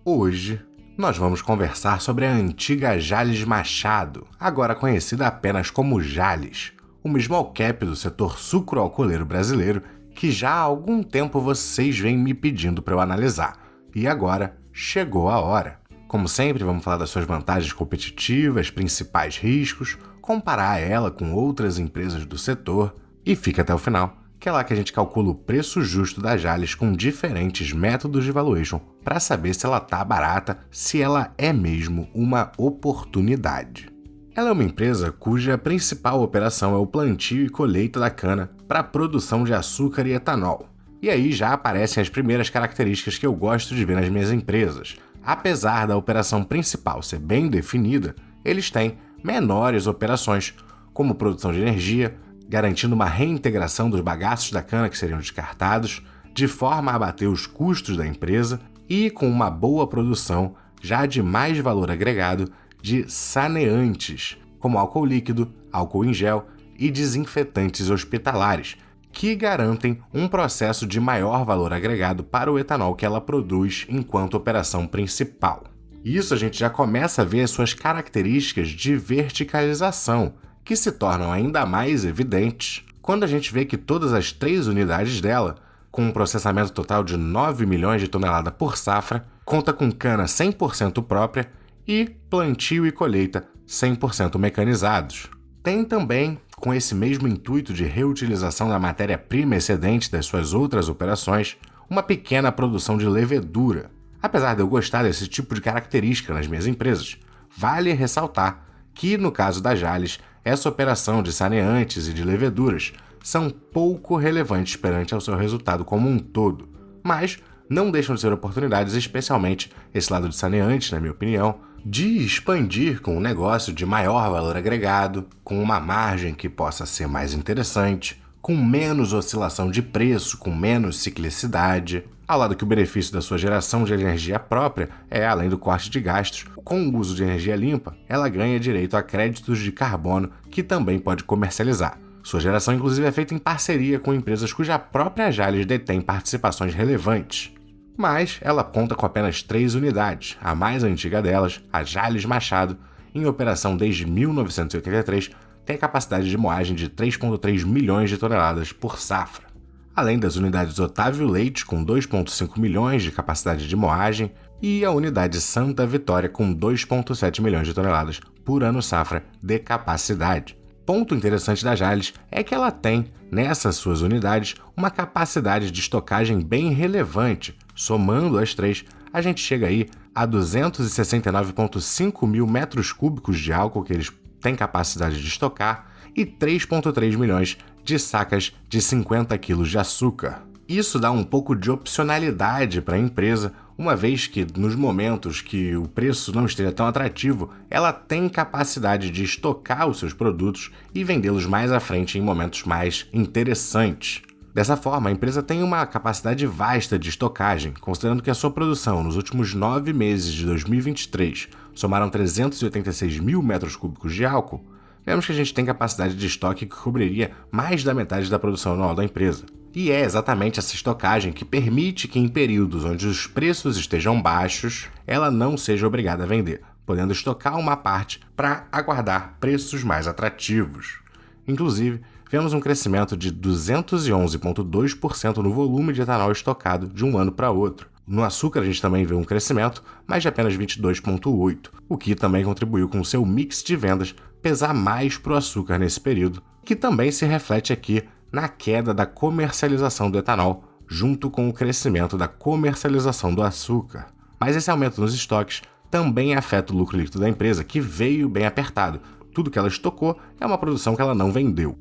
Hoje, nós vamos conversar sobre a antiga Jalles Machado, agora conhecida apenas como Jalles, uma small cap do setor sucroalcooleiro brasileiro que já há algum tempo vocês vêm me pedindo para eu analisar. E agora, chegou a hora. Como sempre, vamos falar das suas vantagens competitivas, principais riscos, comparar ela com outras empresas do setor e fica até o final, que é lá que a gente calcula o preço justo da Jalles com diferentes métodos de valuation para saber se ela está barata, se ela é mesmo uma oportunidade. Ela é uma empresa cuja principal operação é o plantio e colheita da cana para a produção de açúcar e etanol. E aí já aparecem as primeiras características que eu gosto de ver nas minhas empresas. Apesar da operação principal ser bem definida, eles têm menores operações, como produção de energia, garantindo uma reintegração dos bagaços da cana que seriam descartados, de forma a abater os custos da empresa e com uma boa produção já de mais valor agregado de saneantes, como álcool líquido, álcool em gel e desinfetantes hospitalares, que garantem um processo de maior valor agregado para o etanol que ela produz enquanto operação principal. Isso a gente já começa a ver as suas características de verticalização, que se tornam ainda mais evidentes quando a gente vê que todas as 3 unidades dela, com um processamento total de 9 milhões de toneladas por safra, conta com cana 100% própria e plantio e colheita 100% mecanizados. Tem também, com esse mesmo intuito de reutilização da matéria-prima excedente das suas outras operações, uma pequena produção de levedura. Apesar de eu gostar desse tipo de característica nas minhas empresas, vale ressaltar que, no caso da Jalles, essa operação de saneantes e de leveduras são pouco relevantes perante ao seu resultado como um todo, mas não deixam de ser oportunidades, especialmente esse lado de saneantes, na minha opinião, de expandir com um negócio de maior valor agregado, com uma margem que possa ser mais interessante, com menos oscilação de preço, com menos ciclicidade, ao lado que o benefício da sua geração de energia própria é, além do corte de gastos, com o uso de energia limpa, ela ganha direito a créditos de carbono que também pode comercializar. Sua geração, inclusive, é feita em parceria com empresas cuja própria Jalles detém participações relevantes. Mas ela conta com apenas 3 unidades, a mais antiga delas, a Jalles Machado, em operação desde 1983, tem capacidade de moagem de 3,3 milhões de toneladas por safra. Além das unidades Otávio Leite, com 2,5 milhões de capacidade de moagem, e a unidade Santa Vitória, com 2,7 milhões de toneladas por ano safra de capacidade. Ponto interessante da Jalles é que ela tem, nessas suas unidades, uma capacidade de estocagem bem relevante. Somando as 3, a gente chega aí a 269,5 mil metros cúbicos de álcool que eles têm capacidade de estocar e 3,3 milhões de sacas de 50 quilos de açúcar. Isso dá um pouco de opcionalidade para a empresa, uma vez que nos momentos que o preço não esteja tão atrativo, ela tem capacidade de estocar os seus produtos e vendê-los mais à frente em momentos mais interessantes. Dessa forma, a empresa tem uma capacidade vasta de estocagem, considerando que a sua produção nos últimos 9 meses de 2023 somaram 386 mil metros cúbicos de álcool. Vemos que a gente tem capacidade de estoque que cobriria mais da metade da produção anual da empresa. E é exatamente essa estocagem que permite que em períodos onde os preços estejam baixos, ela não seja obrigada a vender, podendo estocar uma parte para aguardar preços mais atrativos. Inclusive, vemos um crescimento de 211,2% no volume de etanol estocado de um ano para outro. No açúcar a gente também vê um crescimento, mas de apenas 22,8%, o que também contribuiu com o seu mix de vendas pesar mais para o açúcar nesse período, que também se reflete aqui na queda da comercialização do etanol, junto com o crescimento da comercialização do açúcar. Mas esse aumento nos estoques também afeta o lucro líquido da empresa, que veio bem apertado. Tudo que ela estocou é uma produção que ela não vendeu.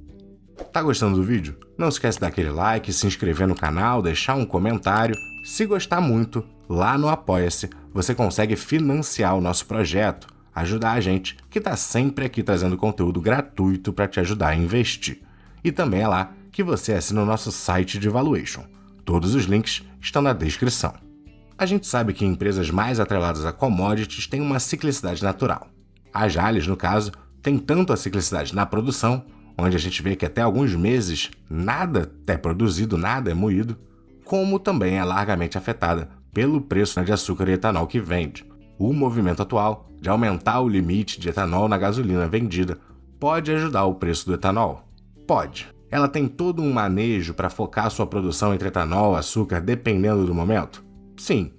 Tá gostando do vídeo? Não esquece de dar aquele like, se inscrever no canal, deixar um comentário. Se gostar muito, lá no Apoia-se, você consegue financiar o nosso projeto, ajudar a gente, que está sempre aqui trazendo conteúdo gratuito para te ajudar a investir. E também é lá que você assina o nosso site de valuation. Todos os links estão na descrição. A gente sabe que empresas mais atreladas a commodities têm uma ciclicidade natural. A Jalles, no caso, tem tanto a ciclicidade na produção, onde a gente vê que até alguns meses nada é produzido, nada é moído, como também é largamente afetada pelo preço de açúcar e etanol que vende. O movimento atual de aumentar o limite de etanol na gasolina vendida pode ajudar o preço do etanol? Pode. Ela tem todo um manejo para focar sua produção entre etanol e açúcar dependendo do momento? Sim.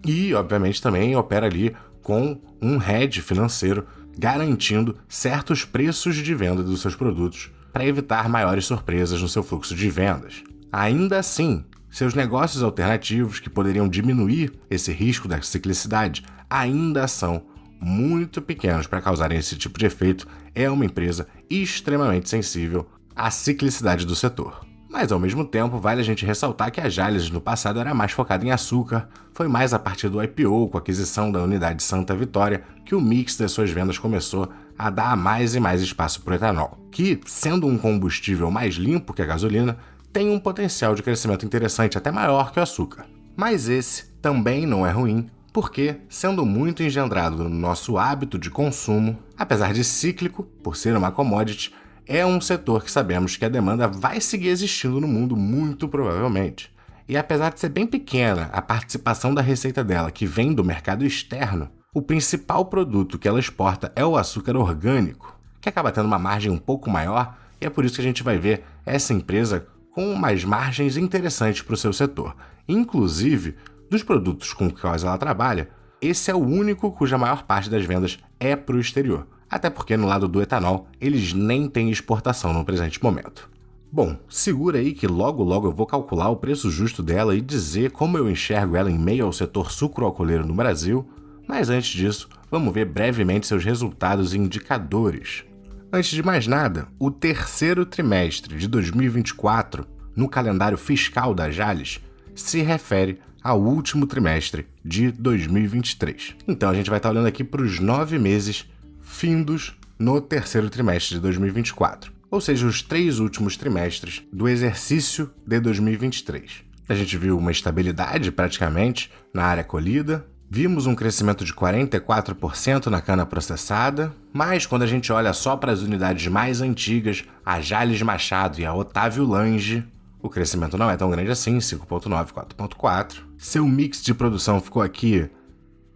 E, obviamente, também opera ali com um hedge financeiro garantindo certos preços de venda dos seus produtos para evitar maiores surpresas no seu fluxo de vendas. Ainda assim, seus negócios alternativos que poderiam diminuir esse risco da ciclicidade ainda são muito pequenos para causarem esse tipo de efeito. É uma empresa extremamente sensível à ciclicidade do setor. Mas, ao mesmo tempo, vale a gente ressaltar que a Jalles no passado era mais focada em açúcar. Foi mais a partir do IPO, com a aquisição da unidade Santa Vitória, que o mix das suas vendas começou a dar mais e mais espaço para o etanol, que, sendo um combustível mais limpo que a gasolina, tem um potencial de crescimento interessante, até maior que o açúcar. Mas esse também não é ruim, porque, sendo muito engendrado no nosso hábito de consumo, apesar de cíclico, por ser uma commodity, é um setor que sabemos que a demanda vai seguir existindo no mundo muito provavelmente. E apesar de ser bem pequena a participação da receita dela que vem do mercado externo, o principal produto que ela exporta é o açúcar orgânico, que acaba tendo uma margem um pouco maior, e é por isso que a gente vai ver essa empresa com umas margens interessantes para o seu setor. Inclusive, dos produtos com os quais ela trabalha, esse é o único cuja maior parte das vendas é para o exterior. Até porque no lado do etanol, eles nem têm exportação no presente momento. Bom, segura aí que logo logo eu vou calcular o preço justo dela e dizer como eu enxergo ela em meio ao setor sucroalcooleiro no Brasil, mas antes disso, vamos ver brevemente seus resultados e indicadores. Antes de mais nada, o terceiro trimestre de 2024, no calendário fiscal da Jalles, se refere ao último trimestre de 2023. Então a gente vai estar olhando aqui para os 9 meses findos no terceiro trimestre de 2024, ou seja, os 3 últimos trimestres do exercício de 2023. A gente viu uma estabilidade praticamente na área colhida, vimos um crescimento de 44% na cana processada, mas quando a gente olha só para as unidades mais antigas, a Jalles Machado e a Otávio Lange, o crescimento não é tão grande assim, 5,9, 4,4. Seu mix de produção ficou aqui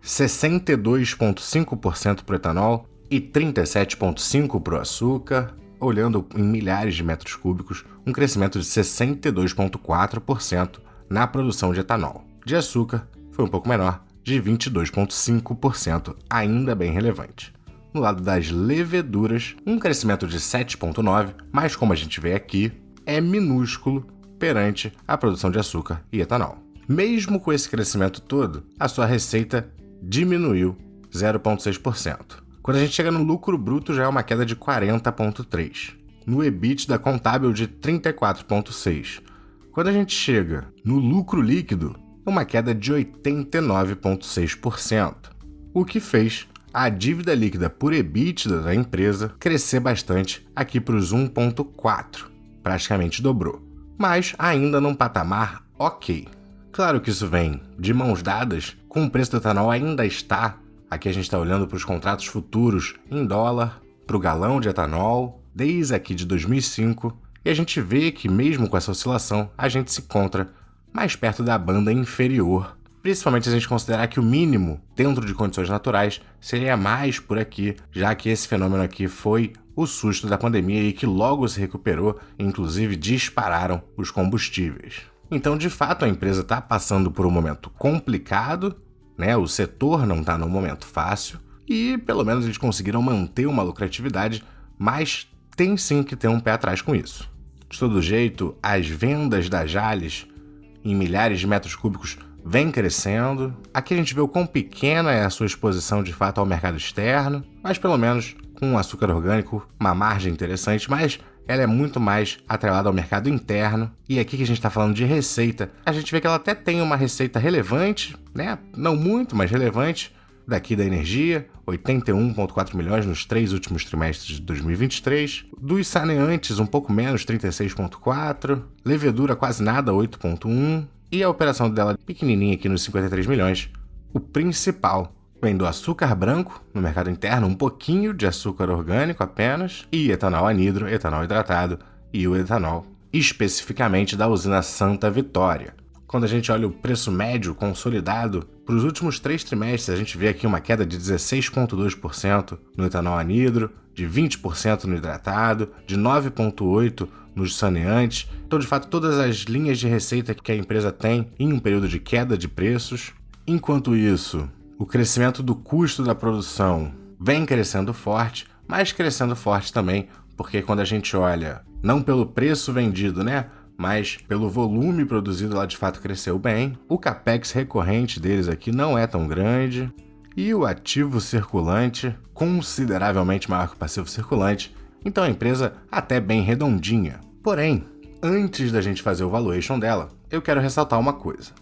62,5% para o etanol e 37,5% para o açúcar, olhando em milhares de metros cúbicos, um crescimento de 62,4% na produção de etanol. De açúcar, foi um pouco menor, de 22,5%, ainda bem relevante. No lado das leveduras, um crescimento de 7,9%, mas como a gente vê aqui, é minúsculo perante a produção de açúcar e etanol. Mesmo com esse crescimento todo, a sua receita diminuiu 0,6%. Quando a gente chega no lucro bruto, já é uma queda de 40,3%. No EBITDA contábil de 34,6%. Quando a gente chega no lucro líquido, uma queda de 89,6%. O que fez a dívida líquida por EBITDA da empresa crescer bastante aqui para os 1,4%. Praticamente dobrou. Mas ainda num patamar ok. Claro que isso vem de mãos dadas com o preço do etanol ainda está. Aqui a gente está olhando para os contratos futuros em dólar, para o galão de etanol, desde aqui de 2005, e a gente vê que mesmo com essa oscilação, a gente se encontra mais perto da banda inferior, principalmente se a gente considerar que o mínimo, dentro de condições naturais, seria mais por aqui, já que esse fenômeno aqui foi o susto da pandemia e que logo se recuperou, inclusive dispararam os combustíveis. Então, de fato, a empresa está passando por um momento complicado, né? O setor não está num momento fácil e, pelo menos, eles conseguiram manter uma lucratividade, mas tem sim que ter um pé atrás com isso. De todo jeito, as vendas da Jalles em milhares de metros cúbicos vem crescendo. Aqui a gente vê o quão pequena é a sua exposição de fato ao mercado externo, mas pelo menos com o açúcar orgânico, uma margem interessante, mas ela é muito mais atrelada ao mercado interno. E aqui que a gente está falando de receita, a gente vê que ela até tem uma receita relevante, né? Não muito, mas relevante, daqui da energia, 81,4 milhões nos 3 últimos trimestres de 2023. Dos saneantes, um pouco menos, 36,4. Levedura, quase nada, 8,1. E a operação dela, pequenininha aqui nos 53 milhões. O principal vem do açúcar branco, no mercado interno, um pouquinho de açúcar orgânico apenas, e etanol anidro, etanol hidratado e o etanol, especificamente da usina Santa Vitória. quando a gente olha o preço médio consolidado, para os últimos 3 trimestres a gente vê aqui uma queda de 16,2% no etanol anidro, de 20% no hidratado, de 9,8% nos saneantes. Então, de fato, todas as linhas de receita que a empresa tem em um período de queda de preços. Enquanto isso, o crescimento do custo da produção vem crescendo forte, mas crescendo forte também, porque quando a gente olha, não pelo preço vendido, né? Mas pelo volume produzido, ela de fato cresceu bem. O capex recorrente deles aqui não é tão grande. E o ativo circulante, consideravelmente maior que o passivo circulante. Então a empresa até bem redondinha. Porém, antes da gente fazer o valuation dela, eu quero ressaltar uma coisa.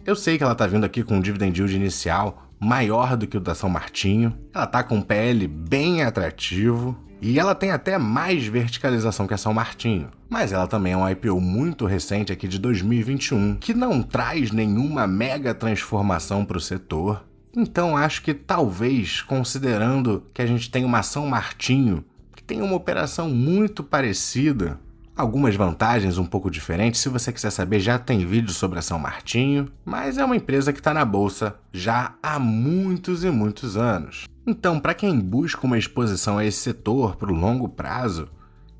Eu sei que ela está vindo aqui com um dividend yield inicial maior do que o da São Martinho. Ela está com um PL bem atrativo. E ela tem até mais verticalização que a São Martinho. Mas ela também é um IPO muito recente aqui de 2021, que não traz nenhuma mega transformação para o setor. Então acho que talvez, considerando que a gente tem uma São Martinho, que tem uma operação muito parecida, algumas vantagens um pouco diferentes, se você quiser saber já tem vídeo sobre a São Martinho, mas é uma empresa que está na bolsa já há muitos e muitos anos. Então, para quem busca uma exposição a esse setor para o longo prazo,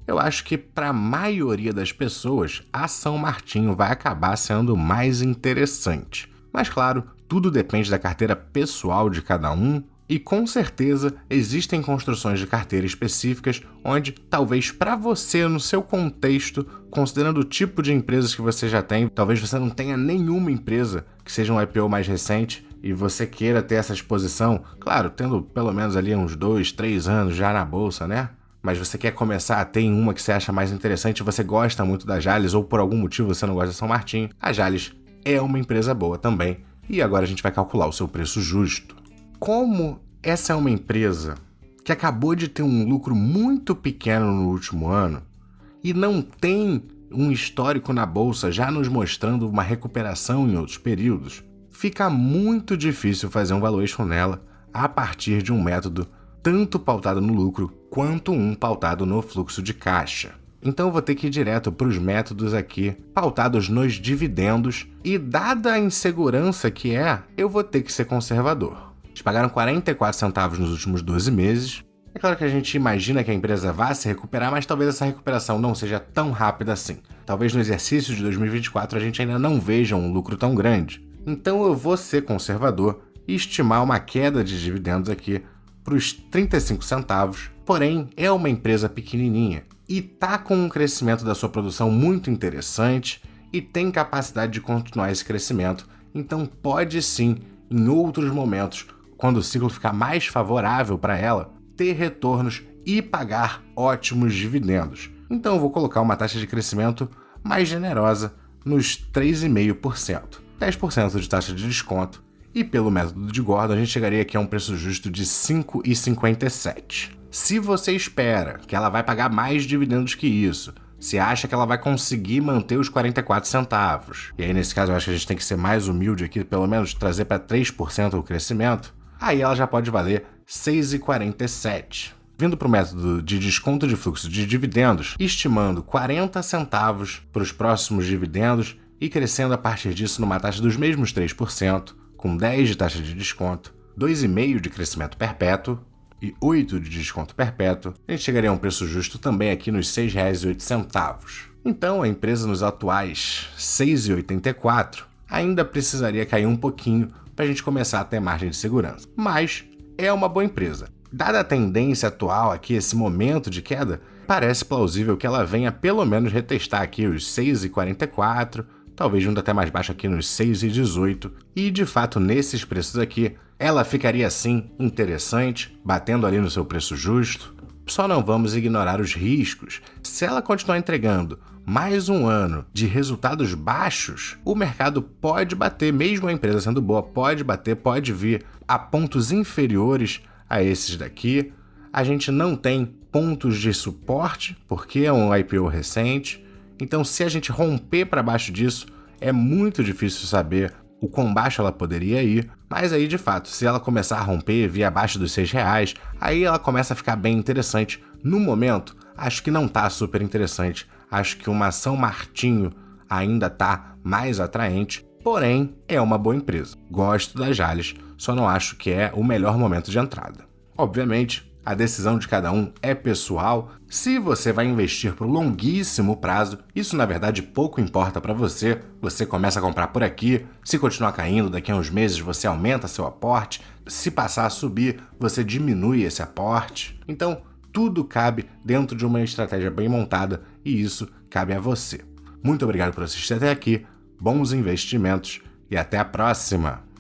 eu acho que para a maioria das pessoas, a São Martinho vai acabar sendo mais interessante. Mas claro, tudo depende da carteira pessoal de cada um e com certeza existem construções de carteira específicas onde talvez para você, no seu contexto, considerando o tipo de empresas que você já tem, talvez você não tenha nenhuma empresa que seja um IPO mais recente e você queira ter essa exposição, claro, tendo pelo menos ali uns 2, 3 anos já na bolsa, né? Mas você quer começar a ter em uma que você acha mais interessante, você gosta muito da Jalles ou por algum motivo você não gosta da São Martinho, a Jalles é uma empresa boa também. E agora a gente vai calcular o seu preço justo. Como essa é uma empresa que acabou de ter um lucro muito pequeno no último ano e não tem um histórico na bolsa já nos mostrando uma recuperação em outros períodos, fica muito difícil fazer um valuation nela a partir de um método tanto pautado no lucro quanto um pautado no fluxo de caixa. Então eu vou ter que ir direto para os métodos aqui, pautados nos dividendos, e dada a insegurança que eu vou ter que ser conservador. Eles pagaram 44 centavos nos últimos 12 meses. É claro que a gente imagina que a empresa vá se recuperar, mas talvez essa recuperação não seja tão rápida assim. Talvez no exercício de 2024 a gente ainda não veja um lucro tão grande. Então eu vou ser conservador e estimar uma queda de dividendos aqui para os 35 centavos, porém é uma empresa pequenininha e está com um crescimento da sua produção muito interessante e tem capacidade de continuar esse crescimento, então pode sim, em outros momentos, quando o ciclo ficar mais favorável para ela, ter retornos e pagar ótimos dividendos. Então eu vou colocar uma taxa de crescimento mais generosa nos 3,5%, 10% de taxa de desconto, e pelo método de Gordon a gente chegaria aqui a um preço justo de 5,57. Se você espera que ela vai pagar mais dividendos que isso, se acha que ela vai conseguir manter os 44 centavos, e aí nesse caso eu acho que a gente tem que ser mais humilde aqui, pelo menos trazer para 3% o crescimento, aí ela já pode valer 6,47. Vindo para o método de desconto de fluxo de dividendos, estimando 40 centavos para os próximos dividendos e crescendo a partir disso numa taxa dos mesmos 3%, com 10 de taxa de desconto, 2,5 de crescimento perpétuo e 8 de desconto perpétuo, a gente chegaria a um preço justo também aqui nos R$ 6,08. Então a empresa nos atuais R$ 6,84 ainda precisaria cair um pouquinho para a gente começar a ter margem de segurança. Mas é uma boa empresa. Dada a tendência atual aqui, esse momento de queda, parece plausível que ela venha pelo menos retestar aqui os 6,44, talvez vindo até mais baixo aqui nos 6,18, e de fato nesses preços aqui, ela ficaria assim interessante, batendo ali no seu preço justo. Só não vamos ignorar os riscos. Se ela continuar entregando mais um ano de resultados baixos, o mercado pode bater, mesmo a empresa sendo boa, pode bater, pode vir a pontos inferiores a esses daqui. A gente não tem pontos de suporte, porque é um IPO recente. Então, se a gente romper para baixo disso, é muito difícil saber o quão baixo ela poderia ir. Mas aí, de fato, se ela começar a romper, vir abaixo dos R$6, aí ela começa a ficar bem interessante. No momento, acho que não tá super interessante. Acho que uma São Martinho ainda tá mais atraente. porém é uma boa empresa. Gosto da Jalles, só não acho que é o melhor momento de entrada. Obviamente, a decisão de cada um é pessoal. Se você vai investir por longuíssimo prazo, isso na verdade pouco importa para você. Você começa a comprar por aqui, se continuar caindo, daqui a uns meses você aumenta seu aporte. Se passar a subir, você diminui esse aporte. Então, tudo cabe dentro de uma estratégia bem montada e isso cabe a você. Muito obrigado por assistir até aqui, bons investimentos e até a próxima!